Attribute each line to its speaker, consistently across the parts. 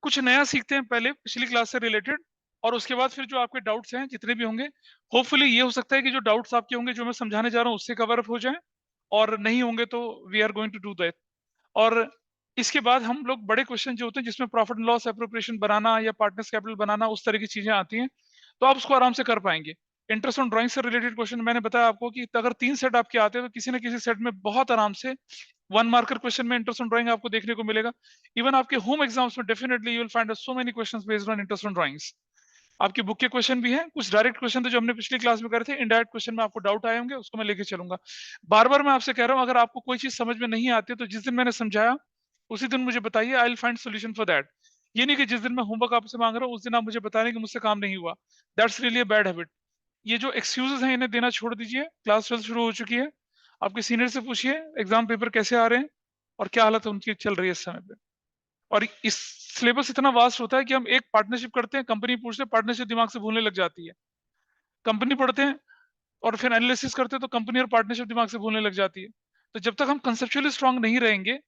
Speaker 1: कुछ नया सीखते हैं पहले पिछली क्लास से रिलेटेड, और उसके बाद फिर जो आपके डाउट्स हैं जितने भी होंगे, होपफुली ये हो सकता है कि जो डाउट्स आपके होंगे जो मैं समझाने जा रहा हूँ उससे कवर अप हो जाए, और नहीं होंगे तो we are going to do that. और इसके बाद हम लोग बड़े क्वेश्चन जो होते हैं जिसमें प्रॉफिट एंड लॉस एप्रोप्रिएशन बनाना या पार्टनर्स कैपिटल बनाना उस तरह की चीजें आती हैं, तो आप उसको आराम से कर पाएंगे। इंटरेस्ट ऑन ड्राइंग से रिलेटेड क्वेश्चन मैंने बताया आपको कि अगर 3 सेट आपके आते हैं तो किसी ना किसी सेट में बहुत आराम से 1 मार्कर क्वेश्चन में इंटरेस्ट ऑन ड्राइंग आपको देखने को मिलेगा। इवन आपके होम एग्जाम्स में definitely you will find so many questions based on interest on drawings. आपकी बुक के क्वेश्चन भी हैं, कुछ डायरेक्ट क्वेश्चन थे जो हमने पिछली क्लास में करे थे, इनडायरेक्ट क्वेश्चन में आपको डाउट आए होंगे, उसको मैं लेके चलूंगा। बार बार मैं आपसे कह रहा हूं, अगर आपको कोई चीज समझ में नहीं आती तो जिस दिन मैंने समझाया उसी दिन मुझे बताइए, I will find solution for that. ये नहीं कि जिस दिन मैं होमवर्क आपसे मांग रहा हूँ उस दिन आप मुझे बता रहे हैं कि मुझसे काम नहीं हुआ। That's really a bad habit. ये जो एक्सक्यूजेस हैं इन्हें देना छोड़ दीजिए। क्लास 12 शुरू हो चुकी है, आपके सीनियर से पूछिए एग्जाम पेपर कैसे आ रहे हैं और क्या हालत उनकी चल रही है इस समय पे। और इस सिलेबस इतना वास्ट होता है कि हम एक पार्टनरशिप करते हैं, कंपनी पूछते हैं, पार्टनरशिप दिमाग से भूलने लग जाती है। कंपनी पढ़ते हैं और फिर एनालिसिस करते हैं तो कंपनी और पार्टनरशिप दिमाग से भूलने लग जाती है। तो जब तक हम कंसेप्चुअली स्ट्रांग नहीं रहेंगे,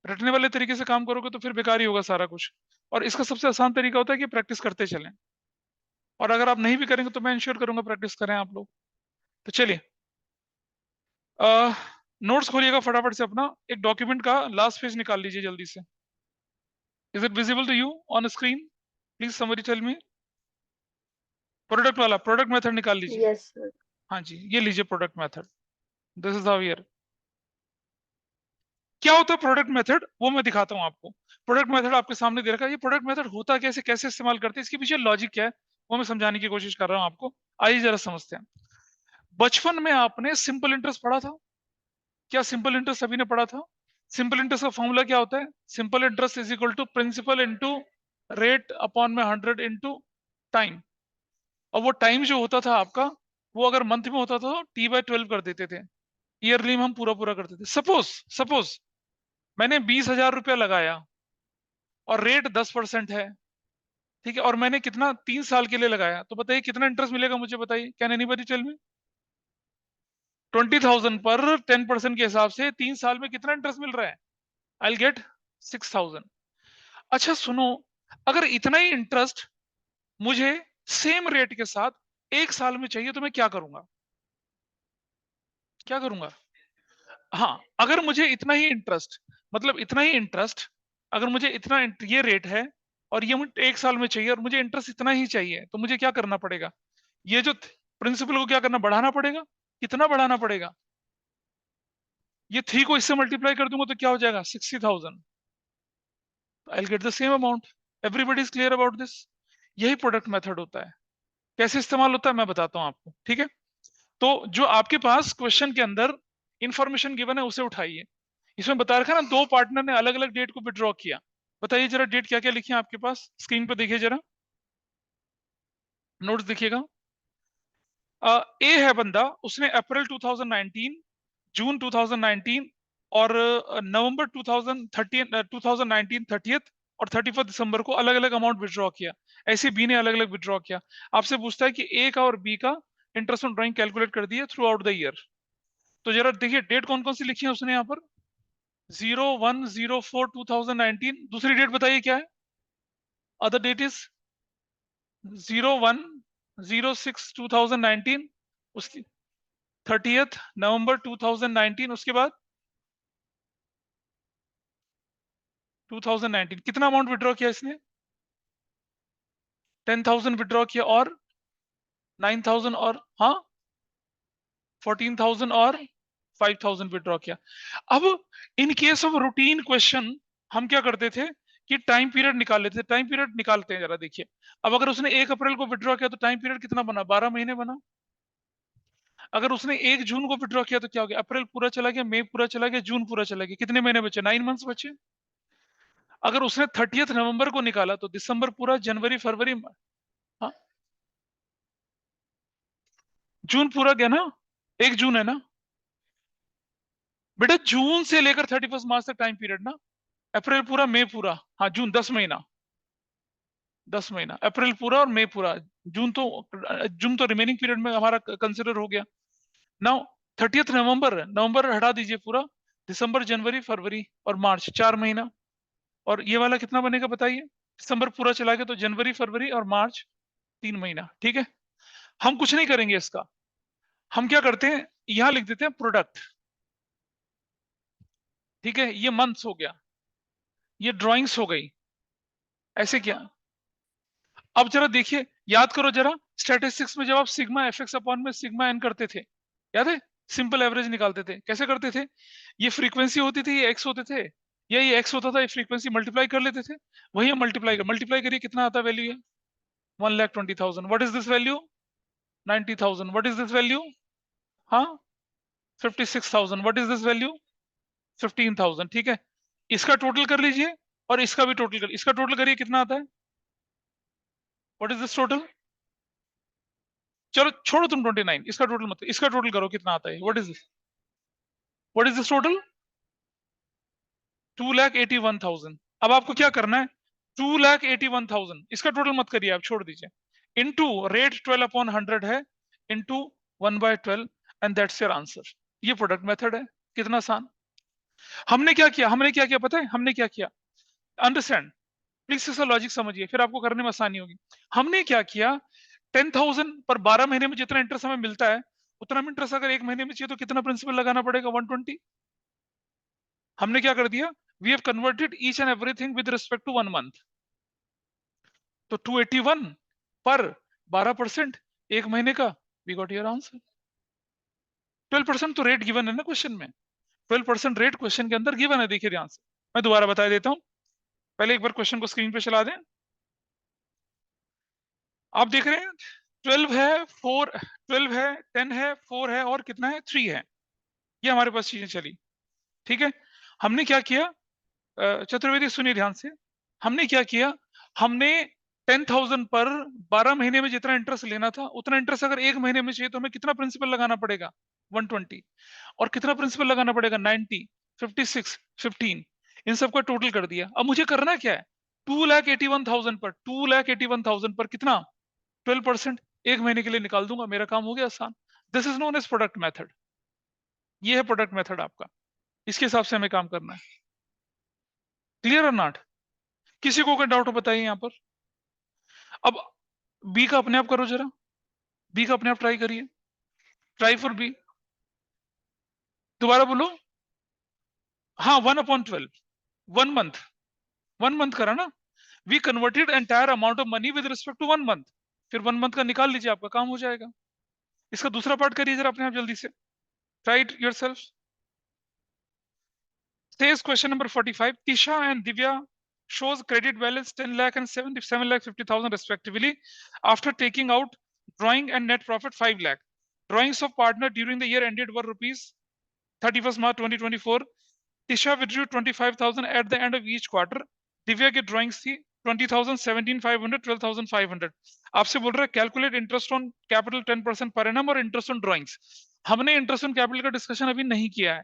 Speaker 1: रटने वाले तरीके से काम करोगे तो फिर बेकार ही होगा सारा कुछ। और इसका सबसे आसान तरीका होता है कि प्रैक्टिस करते चलें, और अगर आप नहीं भी करेंगे तो मैं इंश्योर करूंगा प्रैक्टिस करें आप लोग। तो चलिए, नोट्स खोलिएगा फटाफट से अपना, एक डॉक्यूमेंट का लास्ट पेज निकाल लीजिए जल्दी से। Is it visible to you on screen? Please somebody tell me. Product वाला प्रोडक्ट मेथड निकाल लीजिए।
Speaker 2: Yes sir.
Speaker 1: हाँ जी, ये लीजिए product method. This is how यर। क्या होता है प्रोडक्ट मेथड वो मैं दिखाता हूँ आपको। प्रोडक्ट मेथड आपके सामने दे रखा है। ये प्रोडक्ट मेथड होता कैसे, कैसे इस्तेमाल करते हैं, इसके पीछे लॉजिक क्या है वो मैं समझाने की कोशिश कर रहा हूँ आपको। आइए जरा समझते हैं। बचपन में आपने सिंपल इंटरेस्ट पढ़ा था? क्या सिंपल इंटरेस्ट सभी ने पढ़ा था? सिंपल इंटरेस्ट का फॉर्मूला क्या होता है? Simple interest is equal to principal into rate upon में 100 इंटू टाइम। और वो टाइम जो होता था आपका, वो अगर मंथ में होता था तो T/12 कर देते थे। ईयरली में हम पूरा पूरा करते थे। सपोज सपोज मैंने 20,000 रुपया लगाया और रेट 10% है, ठीक है, और मैंने कितना 3 साल के लिए लगाया, तो बताइए कितना इंटरेस्ट मिलेगा मुझे, बताइए, कैन एनीबॉडी टेल मी? 20,000 पर 10% के हिसाब से 3 साल में कितना इंटरेस्ट मिल रहा है? I get 6,000। अच्छा सुनो, अगर इतना ही इंटरेस्ट मुझे सेम रेट के साथ 1 साल में चाहिए तो मैं क्या करूंगा? क्या करूंगा? हाँ, अगर मुझे इतना ही इंटरेस्ट, मतलब इतना ही इंटरेस्ट, अगर मुझे ये रेट है और ये मुझे 1 साल में चाहिए और मुझे इंटरेस्ट इतना ही चाहिए, तो मुझे क्या करना पड़ेगा? ये जो प्रिंसिपल को क्या करना, बढ़ाना पड़ेगा। कितना बढ़ाना पड़ेगा? ये 3 को इससे मल्टीप्लाई कर दूंगा तो क्या हो जाएगा? 60,000। I get the same amount. Everybody is clear about this? यही प्रोडक्ट मेथड होता है। कैसे इस्तेमाल होता है मैं बताता हूँ आपको, ठीक है। तो जो आपके पास क्वेश्चन के अंदर इंफॉर्मेशन गिवन है उसे उठाइए। इसमें बता रखा है ना, 2 पार्टनर ने अलग अलग डेट को विड्रॉ किया। बताइए जरा डेट क्या क्या लिखी है आपके पास, स्क्रीन पे देखिए जरा, नोट्स देखिएगा। ए है बंदा, उसने अप्रैल 2019, जून 2019 और नवंबर 2019 30th और 31 दिसंबर को अलग अलग अमाउंट विड्रॉ किया। ऐसे बी ने अलग अलग विड्रॉ किया। आपसे पूछता है कि ए का और बी का इंटरेस्ट ऑन ड्राइंग कैलकुलेट कर दिया थ्रू आउट द ईयर। तो जरा देखिए डेट कौन कौन सी लिखी है उसने यहाँ पर। 01/04/2019। दूसरी डेट बताइए क्या है? Other date is 01/06/2019। उसकी 30th November 2019। उसके बाद 2019 कितना अमाउंट विड्रॉ किया इसने? 10,000 विड्रॉ किया, और 9,000, और हाँ 14,000 और 5,000 विड्रॉ किया। अब in case of routine question हम क्या करते थे कि टाइम पीरियड निकाल लेते थे। टाइम पीरियड निकालते हैं जरा देखिए। अब अगर उसने 1 अप्रैल को विड्रॉ किया तो टाइम पीरियड कितना बना? 12 महीने बना। अगर उसने 1 जून को विड्रॉ किया तो क्या हो गया? अप्रैल पूरा चला गया, मई पूरा चला गया, जून पूरा चला गया। कितने महीने बचे? 9 मंथ्स बचे। अगर उसने 30th नवंबर को निकाला तो दिसंबर पूरा, जनवरी, फरवरी, हाँ, जून पूरा गया ना। 1 जून है ना बेटा, जून से लेकर 31 मार्च तक टाइम पीरियड ना। अप्रैल पूरा, मई पूरा, हाँ जून 10 महीना, 10 महीना, अप्रैल पूरा और मई पूरा। जून तो रिमेनिंग पीरियड में हमारा कंसिडर हो गया। नाउ 30th नवंबर, नवंबर हटा दीजिए पूरा, दिसंबर, जनवरी, फरवरी और मार्च, 4 महीना। और ये वाला कितना बनेगा बताइए? दिसंबर पूरा चला गया तो जनवरी, फरवरी और मार्च 3 महीना, ठीक है। हम कुछ नहीं करेंगे इसका, हम क्या करते हैं, यहां लिख देते हैं प्रोडक्ट, ठीक है। ये मंथ्स हो गया, ये ड्राइंग्स हो गई, ऐसे क्या। अब जरा देखिए, याद करो जरा, स्टैटिस्टिक्स में जब आप सिग्मा एफएक्स अपॉन में सिग्मा एन करते थे, याद है, सिंपल एवरेज निकालते थे, कैसे करते थे, ये फ्रीक्वेंसी होती थी, ये एक्स होते थे, या ये एक्स होता था, ये फ्रीक्वेंसी मल्टीप्लाई कर लेते थे, वही हम मल्टीप्लाई करिए, कितना आता वैल्यू है, 1,20,000। What is this value, 90,000। What is this value, हाँ, 56,000। व्हाट इज दिस वैल्यू, 15,000, ठीक है। इसका टोटल कर लीजिए और इसका भी टोटल कर, इसका टोटल करिए, कितना आता है, व्हाट इज दिस टोटल, चलो छोड़ो तुम 29, इसका टोटल मत, इसका टोटल करो, कितना आता है, व्हाट इज दिस टोटल, 2,81,000। अब आपको क्या करना है, 2,81,000, इसका टोटल मत करिए, आप छोड़ दीजिए, इनटू रेट 12/100 है, into 1/12, and that's your answer. ये प्रोडक्ट मेथड है, कितना आसान। हमने क्या किया पता है, हमने क्या किया, अंडरस्टैंड प्लीज, इसका लॉजिक समझिए, फिर आपको करने में आसानी होगी। हमने क्या किया, 10,000 पर 12 महीने में जितना इंटरेस्ट हमें मिलता है, उतना इंटरेस्ट अगर एक महीने में चाहिए तो कितना प्रिंसिपल लगाना पड़ेगा, 120। हमने क्या कर दिया, we have converted each and everything with respect to 1 month. तो 281 पर 12% एक महीने का, वी गॉट योर आंसर। 12% तो रेट गिवन है ना क्वेश्चन में, 12% रेट क्वेश्चन के अंदर गिवन है, देखिए ध्यान से, मैं दोबारा बता देता हूं, पहले एक बार क्वेश्चन को स्क्रीन पे चला दें। आप देख रहे हैं 12 है, 4, 12 है, 10 है, 4 है और कितना है, 3 है, ये हमारे पास चीजें चली, ठीक है। हमने क्या किया, चतुर्वेदी सुनिए ध्यान से, हमने क्या किया, हमने 10,000 पर 12 महीने में जितना इंटरेस्ट लेना था, उतना इंटरेस्ट अगर एक महीने में चाहिए तो हमें कितना प्रिंसिपल लगाना पड़ेगा, 120, और कितना प्रिंसिपल लगाना पड़ेगा, 90, 56, 15, इन सबका टोटल कर दिया। अब मुझे करना क्या है, 2,81,000 पर, 2,81,000 पर कितना, 12% एक महीने के लिए निकाल दूंगा, मेरा काम हो गया आसान। This is known as product method, ये है प्रोडक्ट मेथड आपका, इसके हिसाब से हमें काम करना है। क्लियर और नॉट, किसी को कोई डाउट हो बताइए यहाँ पर। अब बी का अपने आप करो जरा, बी का अपने आप ट्राई करिए, ट्राई फॉर बी, दोबारा बोलो, हाँ 1/12, 1 मंथ, 1 मंथ करा ना, we converted entire amount of money with respect to 1 month, फिर 1 मंथ का निकाल लीजिए, आपका काम हो जाएगा। इसका दूसरा पार्ट करिए जरा अपने आप जल्दी से, try it yourself. Says question number 45, Tisha and Divya shows credit balance 10 lakh and 7 lakh 50,000 respectively after taking out drawing and net profit 5 lakh. Drawings of partner during the year ended were rupees 31st March 2024. Tisha withdrew 25,000 at the end of each quarter. Divya की drawings थी 20,000, 17,500, 12,500. आपसे बोल रहा है calculate interest on capital 10% per annum और interest on drawings. हमने interest on capital का discussion अभी नहीं किया है,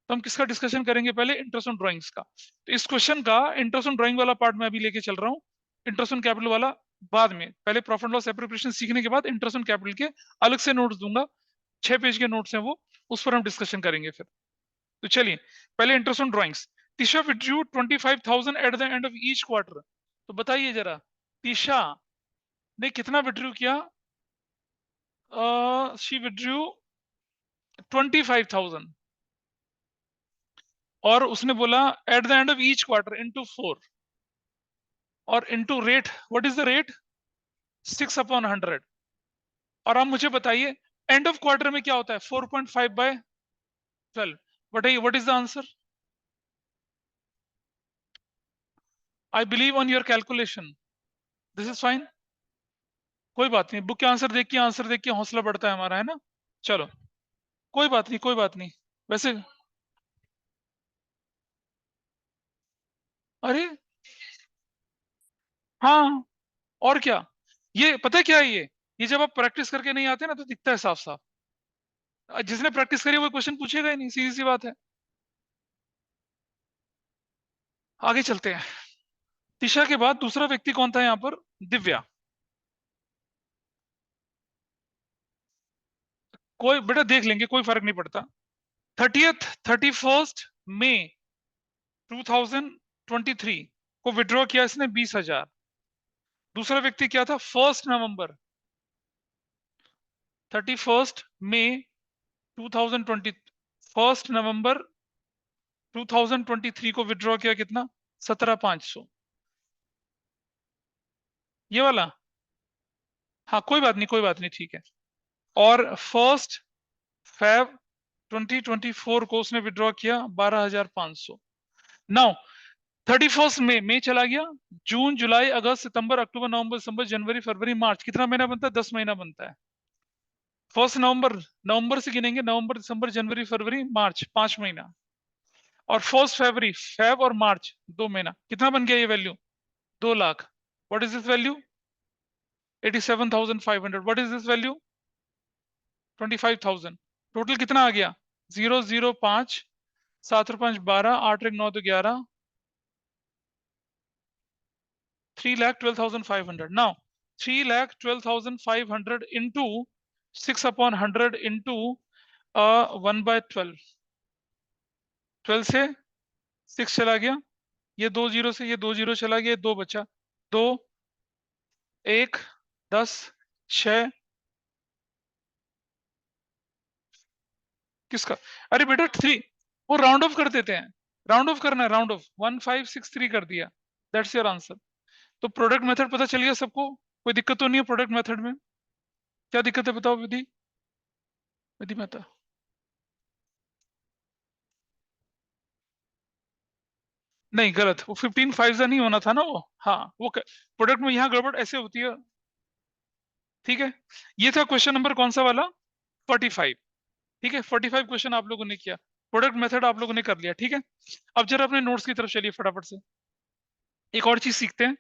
Speaker 1: तो हम किसका डिस्कशन करेंगे, पहले इंटरेस्ट ऑन ड्राइंग्स का। तो इस क्वेश्चन का इंटरेस्ट ऑन ड्राइंग वाला पार्ट मैं अभी लेके चल रहा हूँ, इंटरेस्ट ऑन कैपिटल वाला बाद में, पहले प्रॉफिट लॉस एप्रोप्रिएशन सीखने के बाद इंटरेस्ट ऑन कैपिटल के अलग से नोट्स दूंगा, 6 पेज के नोट्स हैं वो, उस पर हम डिस्कशन करेंगे फिर। तो चलिए पहले interest on drawings. Tisha withdrew 25,000 at the end of each quarter, तो बताइए जरा टिशा ने कितना विड्रू किया, शी विड्रू 25,000 और उसने बोला at the end of each quarter into 4 और into rate, what is the rate, 6/100। और आप मुझे बताइए एंड ऑफ क्वार्टर में क्या होता है, 4.5/12, बताइए what is the answer. I believe on your calculation, this is fine, कोई बात नहीं, बुक के आंसर देख के हौसला बढ़ता है हमारा, है ना। चलो कोई बात नहीं, कोई बात नहीं, वैसे अरे हाँ, और क्या, ये पता है क्या है ये जब आप प्रैक्टिस करके नहीं आते ना तो दिखता है साफ साफ, जिसने प्रैक्टिस करी वो क्वेश्चन पूछेगा ही नहीं, सीधी सी बात है। आगे चलते हैं, तिशा के बाद दूसरा व्यक्ति कौन था यहाँ पर, दिव्या। कोई बेटा देख लेंगे, कोई फर्क नहीं पड़ता। 31st मई 2023 को विड्रॉ किया इसने 20,000, दूसरा व्यक्ति क्या था? 1 नवंबर, 31 मई 2020, 1 नवंबर 2023 को विड्रॉ किया, कितना? 17,500, ये वाला। हाँ कोई बात नहीं, कोई बात नहीं, ठीक है। और 1 फेब 2024 को उसने विड्रॉ किया 12,500। नाउ 31 मई चला गया, जून जुलाई अगस्त सितंबर अक्टूबर नवंबर दिसंबर जनवरी फरवरी मार्च, कितना महीना बनता है? 10 महीना बनता है। 1 नवंबर, नवंबर से गिनेंगे, नवंबर दिसंबर जनवरी फरवरी मार्च, 5 महीना। और 1 फरवरी, फेब और मार्च 2 महीना, कितना बन गया ये value? 2 lakh. What is this value? 87,500। What is this value? 25,000। Total कितना आ गया? 005, 7 और 5 12, 8 और 1 9 तो 11, 3,12,500। Now 3,12,500 into 6/100 into 1/12, 12 से 6 चला गया, ये 2 जीरो से ये 2 जीरो चला गया, 2 बचा, 2 1 10 6, किसका? अरे बेटा 3, वो राउंड ऑफ कर देते हैं, राउंड ऑफ करना है, राउंड ऑफ 1563 कर दिया, दैट्स योर आंसर। तो प्रोडक्ट मेथड पता चल गया सबको? कोई दिक्कत तो नहीं है प्रोडक्ट मेथड में? क्या दिक्कत है बताओ विधि, विधि मेहता? नहीं गलत, वो 15 5 नहीं होना था ना वो। हाँ वो प्रोडक्ट में यहाँ गड़बड़ ऐसे होती है। ठीक है, ये था क्वेश्चन नंबर कौन सा वाला? 45। ठीक है, 45 क्वेश्चन आप लोगों ने किया, प्रोडक्ट मेथड आप लोगों ने कर लिया। ठीक है, अब जरा अपने नोट्स की तरफ चलिए फटाफट से, एक और चीज सीखते हैं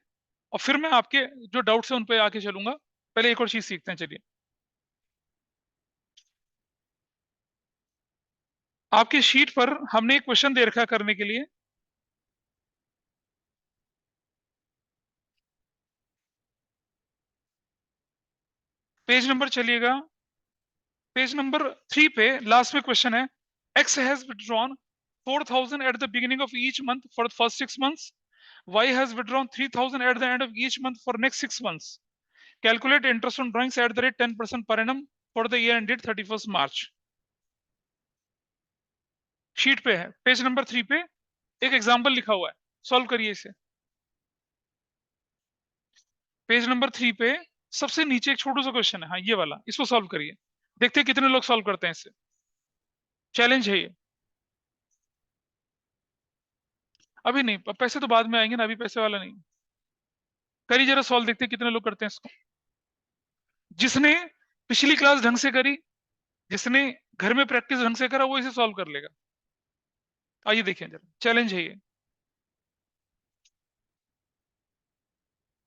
Speaker 1: और फिर मैं आपके जो डाउट्स हैं उन पे आके चलूंगा। पहले एक और चीज सीखते हैं, चलिए। आपके शीट पर हमने एक क्वेश्चन दे रखा है करने के लिए। पेज नंबर चलिएगा, पेज नंबर 3 पे लास्ट में क्वेश्चन है, x has withdrawn 4,000 at the beginning of each month for the first 6 months, y has withdrawn 3,000 at the end of each month for next 6 months. Calculate interest on drawings at the rate 10% per annum for the year ended 31st March. Sheet पे है, page number 3 पे एक example लिखा हुआ है, solve करिए इसे। Page number 3 पे सबसे नीचे एक छोटा सा क्वेश्चन है, हाँ ये वाला, इसको सॉल्व करिए, देखते हैं कितने लोग सॉल्व करते हैं इसे। चैलेंज है ये, अभी नहीं, पैसे तो बाद में आएंगे ना, अभी पैसे वाला नहीं। करिए जरा सॉल्व, देखते हैं कितने लोग करते हैं इसको। जिसने पिछली क्लास ढंग से करी, जिसने घर में प्रैक्टिस ढंग से करा, वो इसे सॉल्व कर लेगा। आइए देखें जरा, चैलेंज है ये,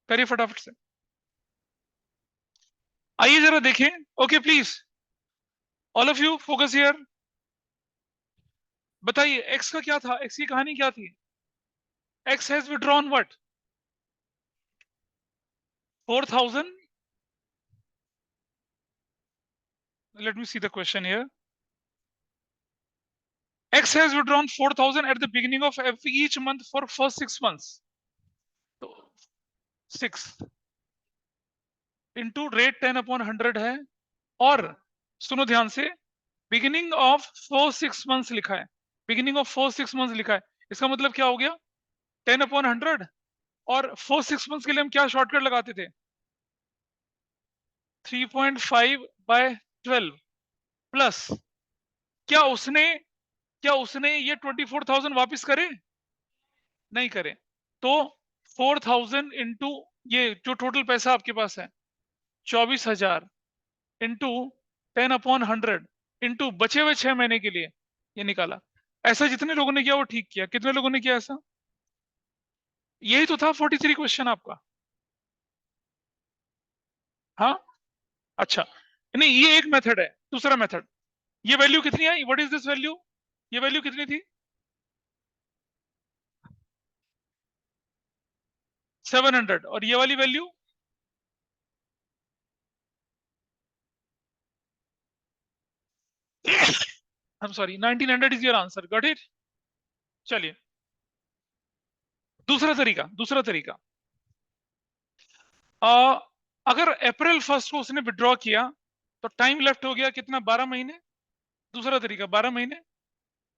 Speaker 1: करिए फटाफट से। आइए जरा देखें, okay please all of you focus here. बताइए एक्स का क्या था, एक्स की कहानी क्या थी? X has withdrawn what? 4,000। Let me see the question here. X has withdrawn 4,000 at the beginning of each month for first 6 months. तो 6 into rate 10/100 है, और सुनो ध्यान से, बिगिनिंग ऑफ 4 6 months लिखा है, बिगिनिंग ऑफ 4 6 months लिखा है, इसका मतलब क्या हो गया? 10/100। और 4 6 months के लिए हम क्या शॉर्टकट लगाते थे? 3.5/12 प्लस, क्या उसने क्या उसने ये 24,000 वापस करे? नहीं करे। तो 4,000 इंटू ये जो टोटल पैसा आपके पास है 24,000 इंटू 10/100 इंटू बचे हुए 6 महीने के लिए ये निकाला। ऐसा जितने लोगों ने किया वो ठीक किया, कितने लोगों ने किया ऐसा? यही तो था 43 क्वेश्चन आपका। हाँ अच्छा, नहीं ये एक मेथड है, दूसरा मेथड, ये वैल्यू कितनी आई? What is this value? ये वैल्यू कितनी थी? 700। और ये वाली value I am sorry 1900 is your answer, got it. चलिए दूसरा तरीका, दूसरा तरीका, अगर अप्रैल 1 को उसने विड्रॉ किया तो टाइम लेफ्ट हो गया कितना, 12 महीने। दूसरा तरीका 12 महीने,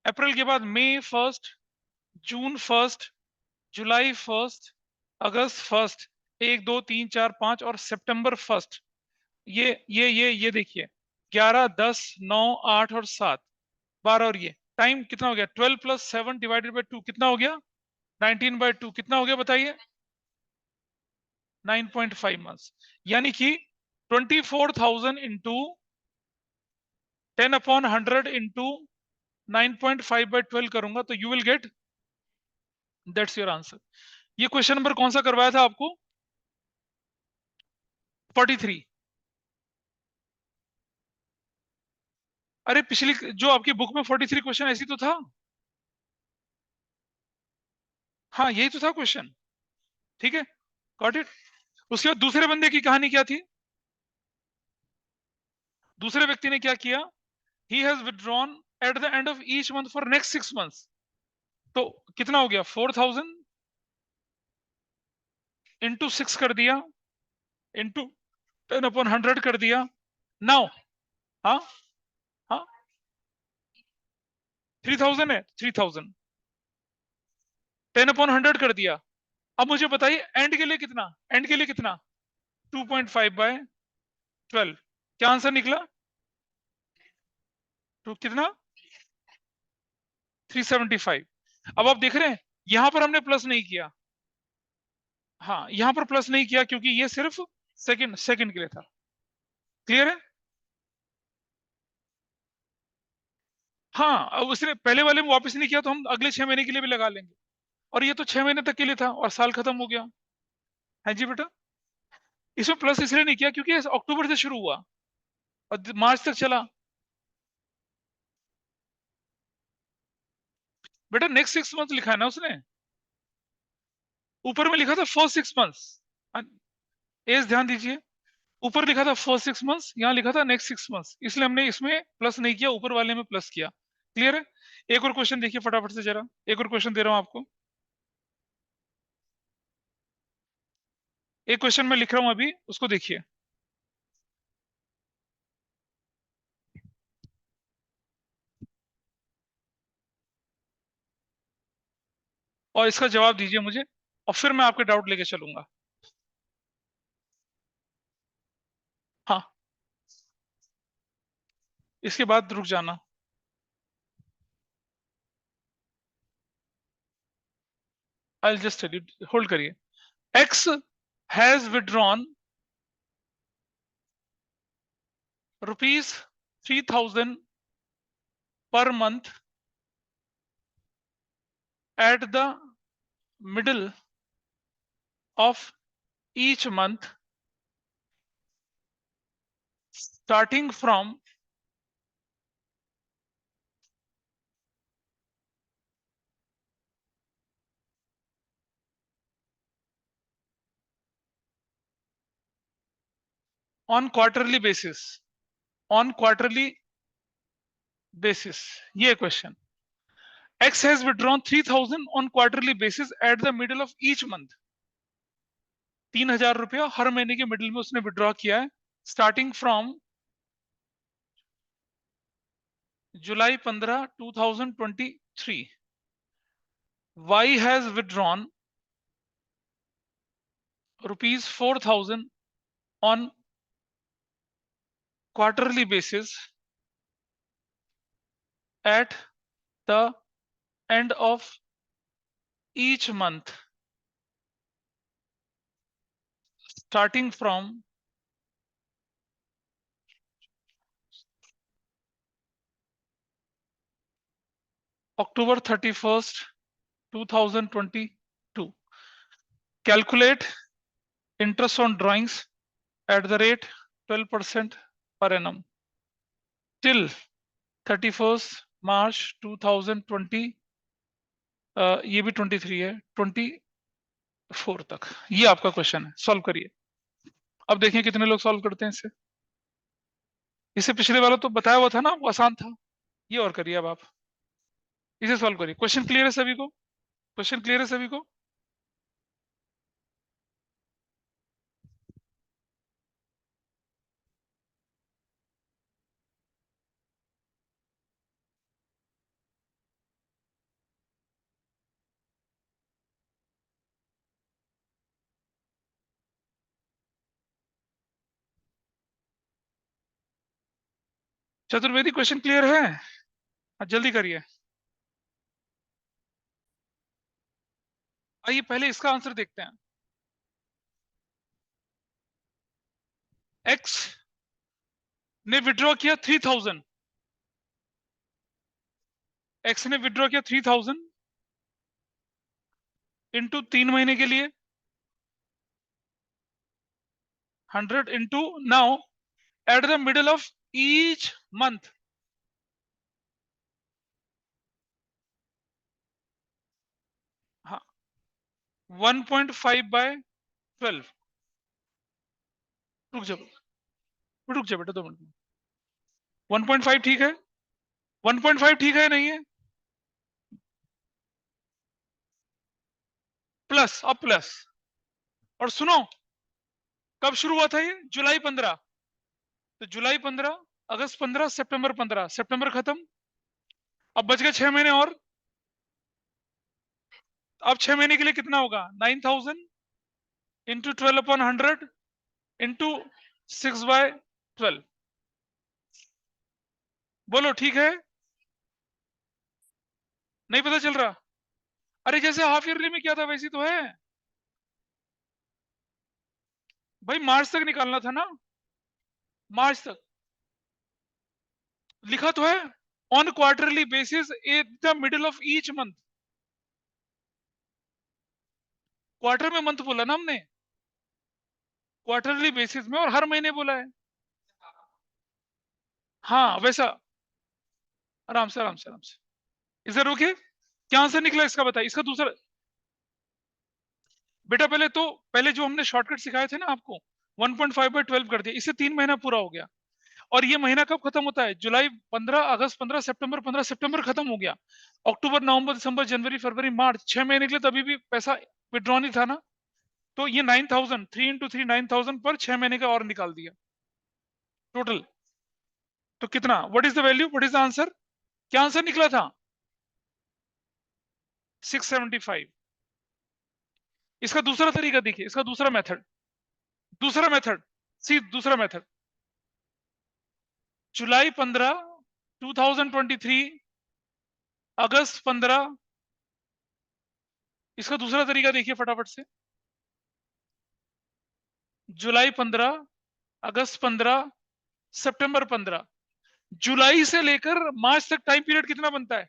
Speaker 1: अप्रैल के बाद मई 1, जून 1, जुलाई 1, अगस्त 1, 1, 2, 3, 4, 5 और सितंबर 1। ये देखिए 11, 10, 9, 8 और 7, 12 और ये टाइम कितना हो गया, 12 + 7 डिवाइडेड बाई 2 कितना हो गया, 19/2 कितना हो गया बताइए, 9.5 मंथ्स। यानी कि 24,000 इंटू 10/100 इंटू 9.5/12 करूंगा तो you will get, that's your answer. ये क्वेश्चन नंबर कौन सा करवाया था आपको, 43। अरे पिछली जो आपकी बुक में 43 क्वेश्चन ऐसी तो था। हाँ यही तो था क्वेश्चन, ठीक है, गॉट इट। उसके बाद दूसरे बंदे की कहानी क्या थी, दूसरे व्यक्ति ने क्या किया, he has withdrawn at the end of each month for next 6 months. तो कितना हो गया, 4,000 इंटू 6 कर दिया, इंटू 10/100 कर दिया। नाउ हाँ, हाँ 3,000 है, 3,000 10/100 कर दिया। अब मुझे बताइए एंड के लिए कितना, एंड के लिए कितना, 2.5/12। क्या आंसर निकला, तो कितना, 375। अब आप देख रहे हैं यहां पर हमने प्लस नहीं किया, हाँ यहां पर प्लस नहीं किया क्योंकि ये सिर्फ सेकंड सेकंड के लिए था। क्लियर है, हाँ अब उसने पहले वाले में वापस नहीं किया तो हम अगले 6 महीने के लिए भी लगा लेंगे, और ये तो 6 महीने तक के लिए था और साल खत्म हो गया। हाँ जी बेटा, इसमें प्लस इसलिए नहीं किया क्योंकि अक्टूबर से शुरू हुआ और मार्च तक चला। बेटा नेक्स्ट 6 मंथ लिखा है ना उसने, ऊपर में लिखा था फर्स्ट 6 मंथ्स, एज ध्यान दीजिए, ऊपर लिखा था फर्स्ट 6 मंथ्स, यहाँ लिखा था नेक्स्ट 6 मंथ्स, इसलिए हमने इसमें प्लस नहीं किया, ऊपर वाले में प्लस किया। क्लियर है, एक और क्वेश्चन देखिए फटाफट से जरा, एक और क्वेश्चन दे रहा हूं आपको, एक क्वेश्चन मैं लिख रहा हूं अभी, उसको देखिए और इसका जवाब दीजिए मुझे, और फिर मैं आपके डाउट लेके चलूंगा। हाँ इसके बाद रुक जाना, I just tell you, hold करिए। X has withdrawn ₹3,000 per month at the middle of each month starting from on quarterly basis, on quarterly basis। ये question, X has withdrawn 3,000 on quarterly basis at the middle of each month। 3,000 रुपया हर महीने के middle में उसने withdraw किया है, starting from July 15, 2023। Y has withdrawn ₹4,000 on quarterly basis at the end of each month starting from October 31st, 2022। Calculate interest on drawings at the rate 12% per annum till 31st March 2020, ये भी 23 है, 24 तक। ये आपका question है, solve करिए। अब देखें कितने लोग सॉल्व करते हैं इसे, इसे पिछले वाला तो बताया हुआ था ना, वो आसान था, ये और करिए अब आप, इसे सॉल्व करिए। क्वेश्चन क्लियर है सभी को, क्वेश्चन क्लियर है सभी को। चतुर्वेदी क्वेश्चन क्लियर है? जल्दी करिए। आइए पहले इसका आंसर देखते हैं। एक्स ने विड्रॉ किया 3000, एक्स ने विड्रॉ किया 3000 इंटू 3 महीने के लिए 100 into, now at the middle of each month हाँ 1.5 बाय 12। रुक जा बेटा 2 मिनट। 1.5 ठीक है? 1.5 ठीक है नहीं है? प्लस, अब प्लस। और सुनो, कब शुरू हुआ था ये? जुलाई 15। तो जुलाई 15, अगस्त 15, सितंबर 15, सितंबर खत्म। अब बच गए 6 महीने और। अब 6 महीने के लिए कितना होगा? 9000 इंटू 12/100 इंटू 6/12। बोलो ठीक है? नहीं पता चल रहा? अरे जैसे हाफ ईयरली में क्या था वैसे तो है भाई। मार्च तक निकालना था ना, मार्च तक लिखा तो है। On quarterly basis at the middle of each month. Quarter में मंथ बोला ना हमने, क्वार्टरली बेसिस में, और हर महीने बोला है। हाँ वैसा, आराम से आराम से आराम से। इधर रुके, क्या आंसर निकला इसका बताइए। इसका दूसरा बेटा, पहले जो हमने शॉर्टकट सिखाए थे ना आपको, 1.5/12 कर दिया, इससे 3 महीना पूरा हो गया। और ये महीना कब खत्म होता है? जुलाई 15, अगस्त 15, सितंबर 15, सितंबर खत्म हो गया। अक्टूबर, नवंबर, दिसंबर, जनवरी, फरवरी, मार्च, 6 महीने के लिए तभी भी पैसा विड्रॉ नहीं था ना। तो ये 9000, 3 इंटू 3 9000 पर 6 महीने का और निकाल दिया टोटल। तो कितना, what is the value, what is the answer? क्या आंसर निकला था? 675। इसका दूसरा तरीका देखिए, इसका दूसरा मेथड, दूसरा मेथड, सी दूसरा मेथड। जुलाई 15, 2023, अगस्त 15। इसका दूसरा तरीका देखिए फटाफट से। जुलाई 15, अगस्त 15, सितंबर 15। जुलाई से लेकर मार्च तक टाइम पीरियड कितना बनता है?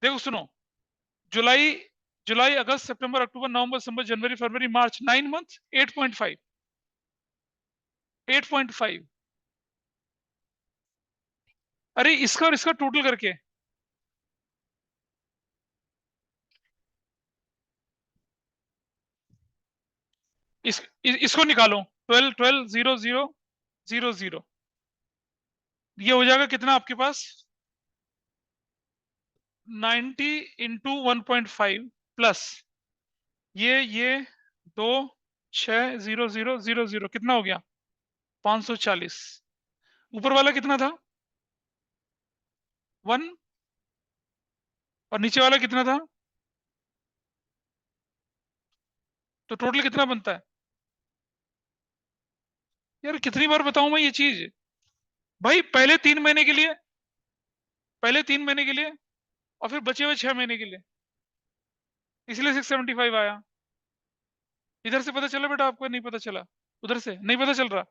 Speaker 1: देखो सुनो, जुलाई, अगस्त, सितंबर, अक्टूबर, नवंबर, दिसंबर, जनवरी, फरवरी, मार्च, 9 मंथ, 8.5, 8.5। अरे इसका और इसका टोटल करके इसको निकालो। 12, 12, 0, 0, 0, 0। ये हो जाएगा कितना आपके पास? 90 इंटू 1.5 प्लस ये 2, 6, 0, 0, 0, 0, कितना हो गया? 540। ऊपर वाला कितना था? 1। और नीचे वाला कितना था? तो टोटल कितना बनता है? यार कितनी बार बताऊं मैं ये चीज? भाई पहले 3 महीने के लिए और फिर बचे हुए 6 महीने के लिए, इसलिए 675 आया। इधर से पता चला बेटा आपको? नहीं पता चला? उधर से नहीं पता चल रहा?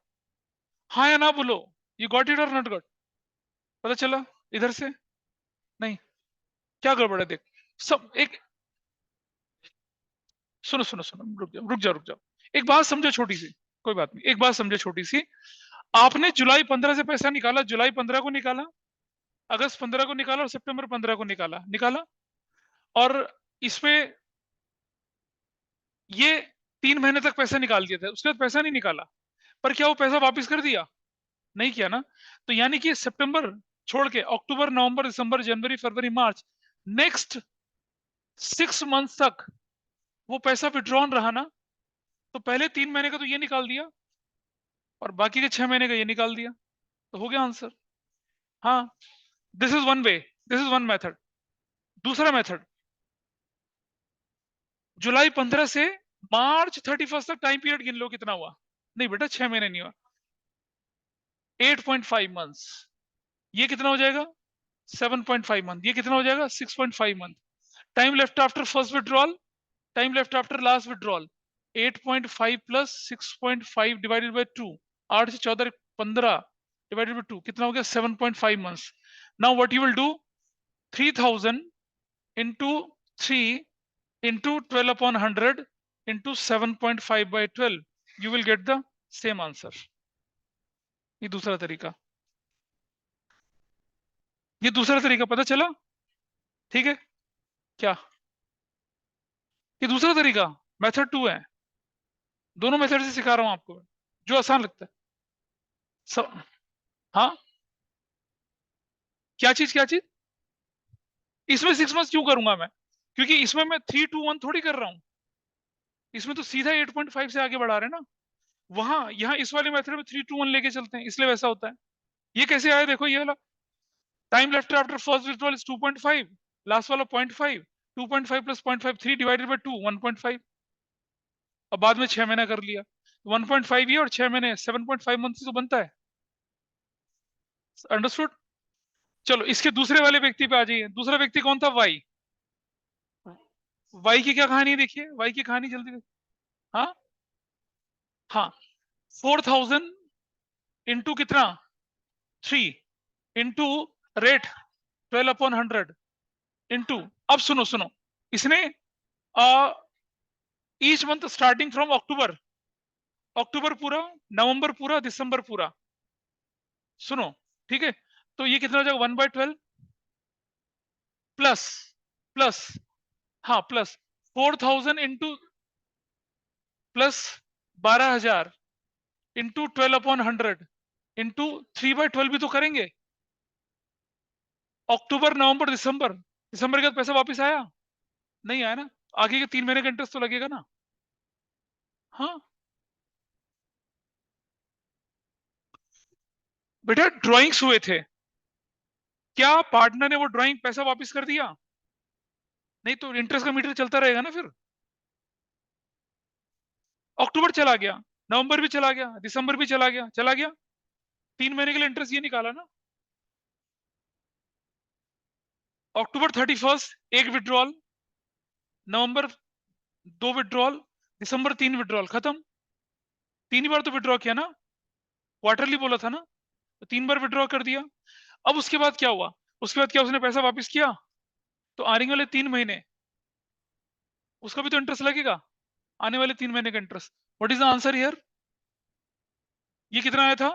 Speaker 1: हाँ या ना बोलो। यू गॉट इट और नॉट गॉट? पता चला इधर से? नहीं? क्या गड़बड़ है देख। सब एक, सुनो सुनो सुनो, रुक जाओ रुक जाओ रुक जाओ। एक बात समझो छोटी सी, कोई बात नहीं, एक बात समझो छोटी सी। आपने जुलाई 15 से पैसा निकाला, जुलाई 15 को निकाला, अगस्त 15 को निकाला और सितंबर 15 को निकाला, और इसमें ये 3 महीने तक पैसा निकाल दिया था, उसके बाद पैसा नहीं निकाला। पर क्या वो पैसा वापस कर दिया? नहीं किया ना। तो यानी कि सितंबर छोड़ के अक्टूबर, नवंबर, दिसंबर, जनवरी, फरवरी, मार्च, नेक्स्ट 6 मंथ तक वो पैसा विड्रॉन रहा ना। तो पहले 3 महीने का तो ये निकाल दिया और बाकी के 6 महीने का ये निकाल दिया, तो हो गया आंसर। हाँ, this is one way, this is one method. दूसरा मेथड, जुलाई 15 से मार्च 31 तक टाइम पीरियड गिन लो कितना हुआ। नहीं बेटा 6 महीने नहीं हुआ, 8.5 मंथ्स। ये कितना हो जाएगा 7.5 मंथ, ये कितना हो जाएगा 6.5 month. Time left after first withdrawal, time left after last withdrawal 8.5 plus 6.5 divided by 2, 8 से 14 15 डिवाइडेड बाय 2 कितना हो गया 7.5 months. Now what you will do 3000 into 3 into 12 upon 100 into 7.5 by 12, you will get the same answer। ये दूसरा तरीका, ये दूसरा तरीका पता चला? ठीक है क्या? ये दूसरा तरीका मेथड 2 है। दोनों मेथड से सिखा रहा हूं आपको जो आसान लगता है। सब हाँ, क्या चीज क्या चीज? इसमें 6 मंथ क्यों करूंगा मैं? क्योंकि इसमें मैं 3 2 1 थोड़ी कर रहा हूं, इसमें तो सीधा 8.5 से आगे बढ़ा रहे हैं ना। वहां यहाँ इस वाले मेथड में 3 2 1 लेके चलते हैं, इसलिए वैसा होता है। ये कैसे आया देखो, ये वाला time left after first withdrawal is 2.5, last वाला 0.5, 2.5 प्लस 0.5 3 डिवाइडेड बाय 2 1.5। अब बाद में 6 महीना कर लिया 1.5 ये और 6 महीने 7.5 मंथ से तो बनता है। अंडरस्टूड? चलो इसके दूसरे वाले व्यक्ति पे आ जाइए। दूसरा व्यक्ति कौन था? वाई। वाई की क्या कहानी देखिए, वाई की कहानी जल्दी देखिए। हाँ हाँ, 4000 इंटू कितना 3 इंटू रेट 12 अपॉन 100 इंटू, अब सुनो सुनो, इसने each month starting from October, अक्टूबर पूरा, नवंबर पूरा, दिसंबर पूरा। सुनो ठीक है, तो ये कितना हो जाएगा 1/12 प्लस प्लस, हाँ plus 4000 into plus 12,000 into 12 upon 100 into 3/12 भी तो करेंगे। अक्टूबर नवंबर दिसंबर, दिसंबर के बाद पैसा वापस आया नहीं आया ना, आगे के 3 महीने का इंटरेस्ट तो लगेगा ना। हाँ बेटा ड्राइंग्स हुए थे, क्या पार्टनर ने वो ड्राइंग पैसा वापस कर दिया? नहीं तो इंटरेस्ट का मीटर चलता रहेगा ना फिर। अक्टूबर चला गया, नवंबर भी चला गया, दिसंबर भी चला गया, चला गया, 3 महीने के लिए इंटरेस्ट ये निकाला ना। अक्टूबर 31 एक विड्रॉल, नवंबर 2 विड्रॉल, दिसंबर 3 विड्रॉल, खत्म। 3 ही बार तो विड्रॉ किया ना, क्वार्टरली बोला था ना, तो 3 बार विड्रॉ कर दिया। अब उसके बाद क्या हुआ? उसके बाद क्या उसने पैसा वापस किया? तो आने वाले 3 महीने उसका भी तो इंटरेस्ट लगेगा, आने वाले 3 महीने का interest. What is the answer here? ये कितना आया था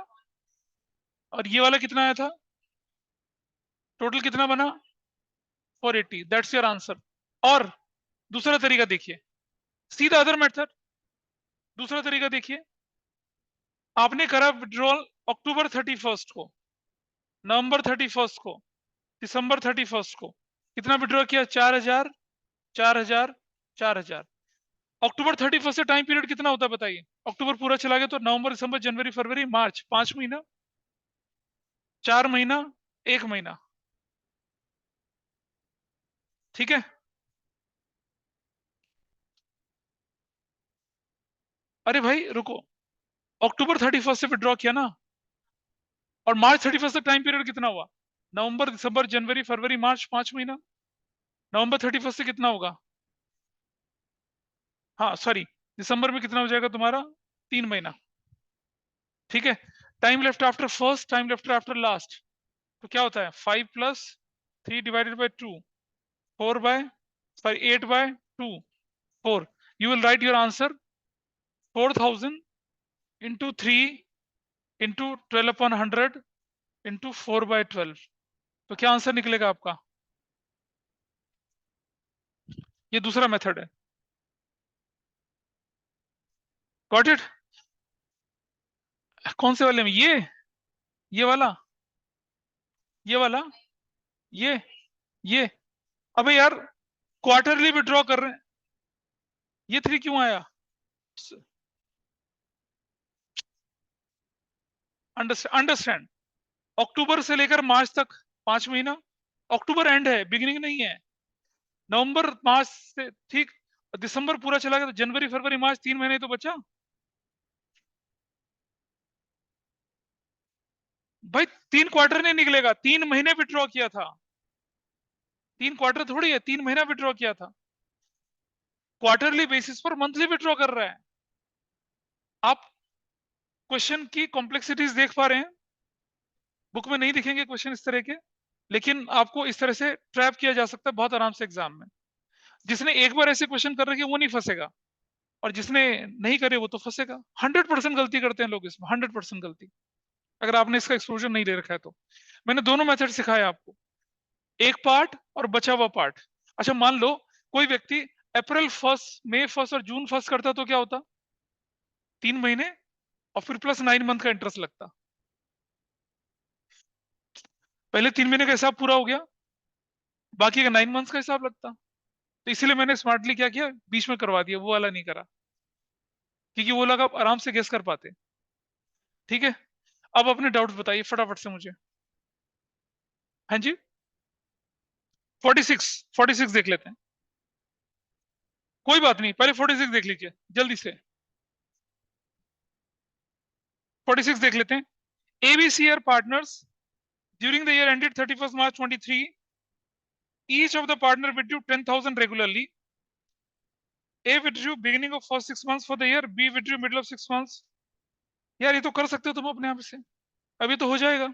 Speaker 1: और ये वाला कितना आया था? टोटल कितना बना? 480, दैट्स योर आंसर। और दूसरा तरीका देखिए, सीधा अदर मेथड, दूसरा तरीका देखिए, आपने करा विड्रॉल अक्टूबर 31 को, नवंबर 31 को, दिसंबर 31 को, कितना विड्रॉ किया? 4,000 4,000 4,000। अक्टूबर 31 से टाइम पीरियड कितना होता है बताइए? अक्टूबर पूरा चला गया तो नवंबर दिसंबर जनवरी फरवरी मार्च 5 महीना, 4 महीना, 1 महीना। ठीक है, अरे भाई रुको, अक्टूबर 31 से विड्रॉ किया ना, और मार्च 31 तक टाइम पीरियड कितना हुआ? नवंबर दिसंबर जनवरी फरवरी मार्च 5 महीना। नवंबर 31 से कितना होगा? हाँ सॉरी, दिसंबर में कितना हो जाएगा तुम्हारा? 3 महीना। ठीक है, time left after first, time left after last, तो क्या होता है 5 plus 3 divided by 2, 4 by sorry 8/2 4। You will write your answer 4000 into 3 into 12 upon 100 into 4/12। तो क्या आंसर निकलेगा आपका? ये दूसरा मेथड है। Got it? कौन से वाले में? ये वाला, ये वाला, ये अबे यार क्वार्टरली विड्रॉ कर रहे हैं, ये 3 क्यों आया? अंडरस्टैंड, अक्टूबर से लेकर मार्च तक 5 महीना, अक्टूबर एंड है, बिगिनिंग नहीं है। नवंबर मार्च से ठीक, दिसंबर पूरा चला गया तो जनवरी फरवरी मार्च 3 महीने तो बचा। भाई 3 क्वार्टर नहीं निकलेगा, 3 महीने विड्रॉ किया था। 3 क्वार्टर थोड़ी है, 3 महीना विड्रॉ किया था। क्वार्टरली बेसिस पर मंथली विड्रॉ कर रहा है। आप क्वेश्चन की कॉम्प्लेक्सिटीज देख पा रहे हैं? बुक में नहीं दिखेंगे क्वेश्चन इस तरह के, लेकिन आपको इस तरह से ट्रैप किया जा सकता है बहुत आराम से एग्जाम में। जिसने एक बार ऐसे क्वेश्चन कर रखे वो नहीं फंसेगा, और जिसने नहीं करे वो तो फंसेगा। 100% गलती करते हैं लोग इसमें, 100% गलती, अगर आपने इसका एक्सपोजर नहीं ले रखा है तो। मैंने दोनों मेथड सिखाया आपको, एक पार्ट और बचा हुआ पार्ट। अच्छा मान लो कोई व्यक्ति अप्रैल 1, मई 1 और जून 1 करता तो क्या होता? 3 महीने और फिर प्लस 9 मंथ का इंटरेस्ट लगता। पहले 3 महीने का हिसाब पूरा हो गया, बाकी का 9 मंथ्स का हिसाब लगता। तो इसीलिए मैंने स्मार्टली क्या किया, बीच में करवा दिया, वो वाला नहीं करा, क्योंकि वो लोग आप आराम से गेस कर पाते। ठीक है, अब अपने डाउट्स बताइए फटाफट से मुझे। हाँ जी, 46 देख लेते हैं। कोई बात नहीं, पहले 46 देख लीजिए जल्दी से। 46 देख लेते हैं। ABC are partners during the year ended 31 March 2023। Each of the partner withdrew 10,000 रेगुलरली। A withdrew beginning of first 6 months for the year, B withdrew middle of 6 months। यार ये तो कर सकते हो तुम अपने आप से, अभी तो हो जाएगा,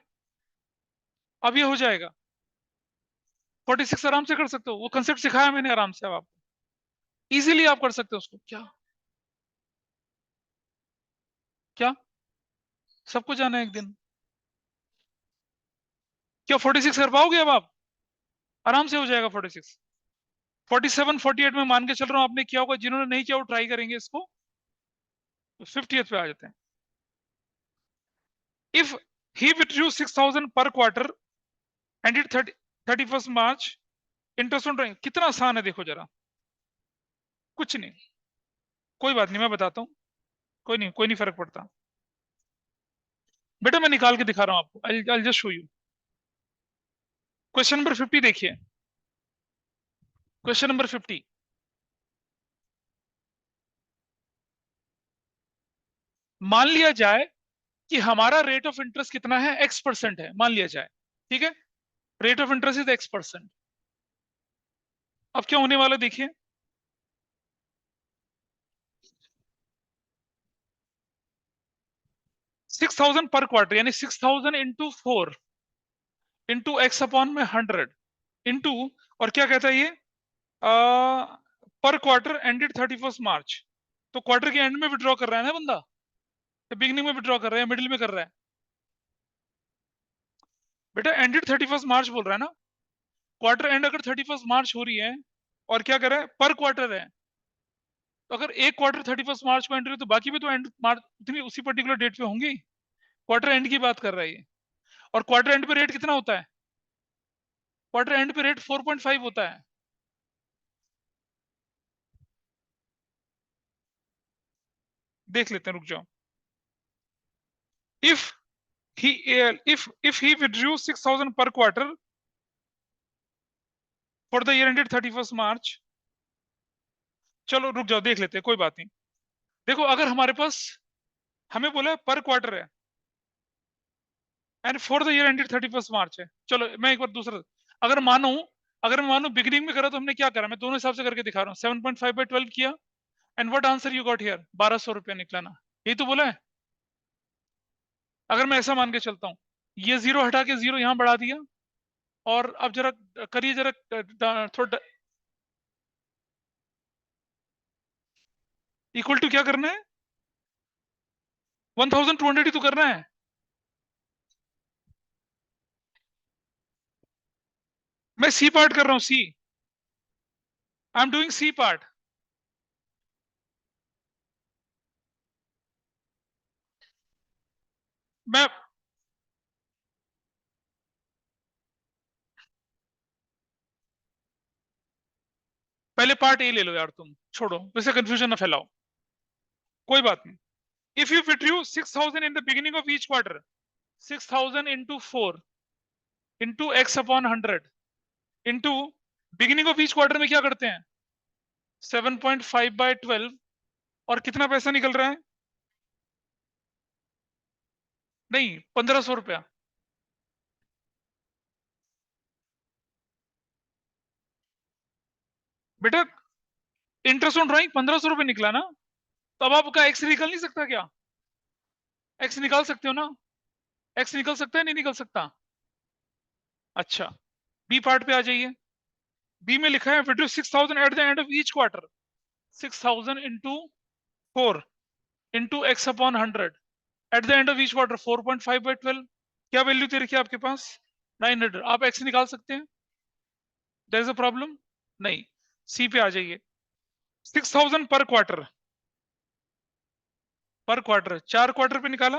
Speaker 1: अब ये हो जाएगा। 46 आराम से कर सकते हो, वो कंसेप्ट सिखाया मैंने आराम से, अब आप इजीली आप कर सकते हो उसको। क्या क्या सबको जाना है एक दिन? क्या 46 कर पाओगे अब आप? आराम से हो जाएगा 46। 47 48 में मान के चल रहा हूं आपने किया होगा, जिन्होंने नहीं किया वो ट्राई करेंगे इसको, तो 50th पे आ जाते हैं। इफ ही विथड्रू 6,000 पर quarter ended 31 March, interest on drawing. कितना आसान है देखो जरा, कुछ नहीं, कोई बात नहीं, मैं बताता हूँ। कोई नहीं, कोई नहीं फर्क पड़ता। बेटा मैं निकाल के दिखा रहा हूँ आपको, I just show you. Question number 50 देखिए। क्वेश्चन नंबर 50, मान लिया जाए कि हमारा रेट ऑफ इंटरेस्ट कितना है, X% है, मान लिया जाए। ठीक है, rate of interest is X%। अब क्या होने वाला देखिए, 6,000 पर क्वार्टर, यानी 6,000 इंटू 4 इंटू X/100 इंटू, और क्या कहता है ये, पर क्वार्टर एंडेड 31 March। तो क्वार्टर के एंड में विड्रॉ कर रहा है ना बंदा, बिगिनिंग में विड्रॉ कर रहा है, मिडिल में कर रहा है? बेटा एंडेड 31 March बोल रहा है ना, क्वार्टर एंड अगर 31 March हो रही है, और क्या कर रहा है, पर क्वार्टर है, तो अगर एक क्वार्टर 31 March को एंड हुई तो बाकी भी तो एंड मार्च उतनी उसी पर्टिकुलर डेट पे होंगे। क्वार्टर एंड की बात कर रहा है ये। और क्वार्टर एंड पे रेट कितना होता है? क्वार्टर एंड पे रेट 4.5 होता है। देख लेते हैं, रुक जाओ। If he if he withdrew 6,000 per quarter for the year ended 31 March। चलो रुक जाओ, देख लेते हैं, कोई बात नहीं। देखो अगर हमारे पास, हमें बोला पर क्वार्टर है and for the year ended 31 March है। चलो मैं एक बार दूसरा, अगर मानो, अगर मैं मानो बिगिनिंग में करा तो हमने क्या करा, मैं दोनों हिसाब से करके दिखा रहा हूँ। 7.5/12 किया, and what answer you got here, 1,200 रुपया निकला ना, यही तो बोला है। अगर मैं ऐसा मान के चलता हूँ, ये जीरो हटा के जीरो यहां बढ़ा दिया, और अब जरा करिए जरा, थोड़ा इक्वल टू क्या करना है, 1,200 ही तो करना है। मैं सी पार्ट कर रहा हूँ, see, I am doing C part. मैं पहले पार्ट ए ले लो यार, तुम छोड़ो, वैसे कंफ्यूजन ना फैलाओ, कोई बात नहीं। If you withdrew 6,000 in the beginning of each quarter, 6,000 into 4 into X/100 into, beginning of each quarter में क्या करते हैं, 7.5/12, और कितना पैसा निकल रहा है, नहीं 1,500 रुपया। बेटा इंटरेस्ट ऑन ड्राइंग 1500 रुपये निकला ना, तो अब आपका एक्स निकल नहीं सकता क्या? एक्स निकाल सकते हो ना? एक्स निकल सकता है नहीं निकल सकता? अच्छा, बी पार्ट पे आ जाइए। बी में लिखा है withdraw 6000 at the end of each quarter. 6000 into 4 into x upon 100 at the end of each quarter 4.5/12। क्या वैल्यू दे रखी है आपके पास? 900। आप एक्स निकाल सकते हैं? There is a problem? नहीं। सी पे आ जाइए। 6000 पर क्वार्टर, पर क्वार्टर 4 क्वार्टर पे निकाला।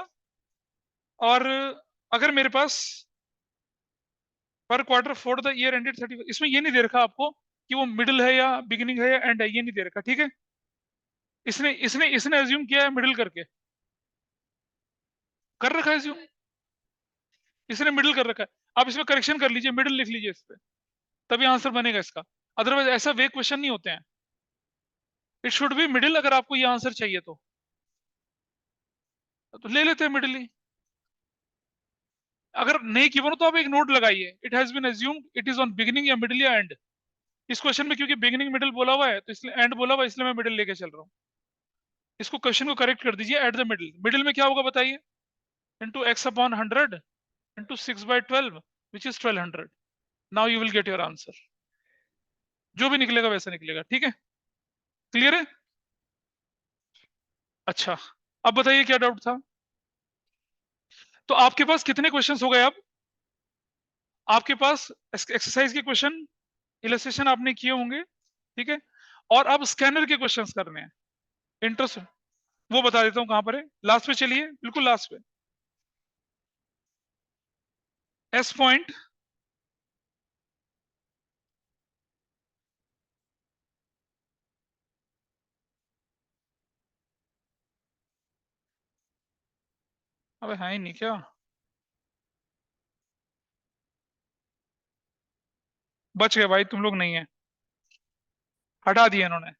Speaker 1: और अगर मेरे पास पर quarter for the year ended 30, इसमें ये नहीं दे रखा आपको कि वो मिडिल है या बिगिनिंग है या एंड है, ये नहीं दे रखा, ठीक है। इसने इसने इसने एज्यूम किया है मिडिल करके, कर रखा है एज्यूम, इसने मिडिल कर रखा है। आप इसमें करेक्शन कर लीजिए, मिडिल लिख लीजिए इस पे, तभी आंसर बनेगा इसका। अदरवाइज ऐसा वे क्वेश्चन नहीं होते हैं। इट शुड बी मिडिल अगर आपको ये आंसर चाहिए तो ले लेते हैं मिडिल ही। अगर नहीं गिवन हो तो आप एक नोट लगाइए, it has been assumed it is on beginning या मिडिल या एंड। इस क्वेश्चन में क्योंकि बिगिनिंग मिडिल बोला हुआ है तो इसलिए एंड बोला हुआ है, इसलिए मैं मिडिल लेके चल रहा हूँ। इसको क्वेश्चन को करेक्ट कर दीजिए एट द मिडिल। मिडिल में क्या होगा बताइए? Into x upon 100 into 6/12 which is 1200। Now you will get your answer. जो भी निकलेगा वैसा निकलेगा, ठीक है। क्लियर है? अच्छा, अब बताइए क्या डाउट था। तो आपके पास कितने क्वेश्चंस हो गए अब? आपके पास एक्सरसाइज के क्वेश्चन, इलस्ट्रेशन आपने किए होंगे, ठीक है। और अब स्कैनर के क्वेश्चंस करने हैं। इंटरेस्ट वो बता देता हूं कहां पर है। लास्ट पे चलिए, बिल्कुल लास्ट पे। एस पॉइंट, अबे है ही नहीं क्या? बच गए भाई, तुम लोग नहीं है, हटा दिया इन्होंने।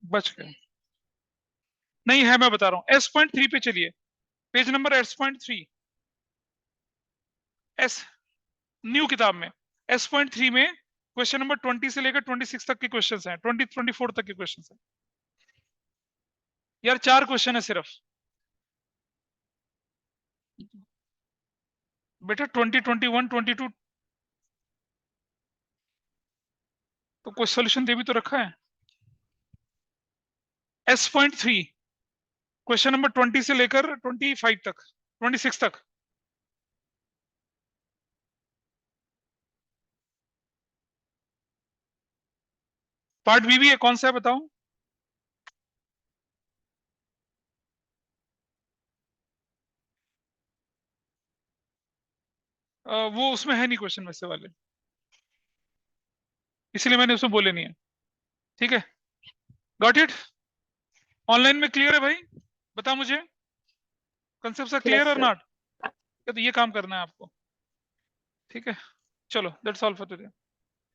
Speaker 1: बच गए। नहीं है, मैं बता रहा हूँ। S.3 पे चलिए, page number S.3। S new किताब में S.3 में क्वेश्चन नंबर 20 से लेकर 26 तक के क्वेश्चन हैं, 24 तक के क्वेश्चन हैं। यार 4 क्वेश्चन है सिर्फ। बेटा 20, 21, 22 तो कोई सोल्यूशन दे भी तो रखा है। S.3 क्वेश्चन नंबर 20 से लेकर 25 तक, 26 तक। पार्ट बी भी है, कौन सा है बताओ? वो उसमें है नहीं क्वेश्चन वैसे वाले, इसलिए मैंने उसमें बोले नहीं है, ठीक है। Got it? ऑनलाइन में क्लियर है भाई? बता मुझे, कंसेप्ट क्लियर
Speaker 2: यस
Speaker 1: और
Speaker 2: सर।
Speaker 1: नॉट? तो ये काम करना है आपको, ठीक है। चलो दैट्स ऑल फॉर टुडे।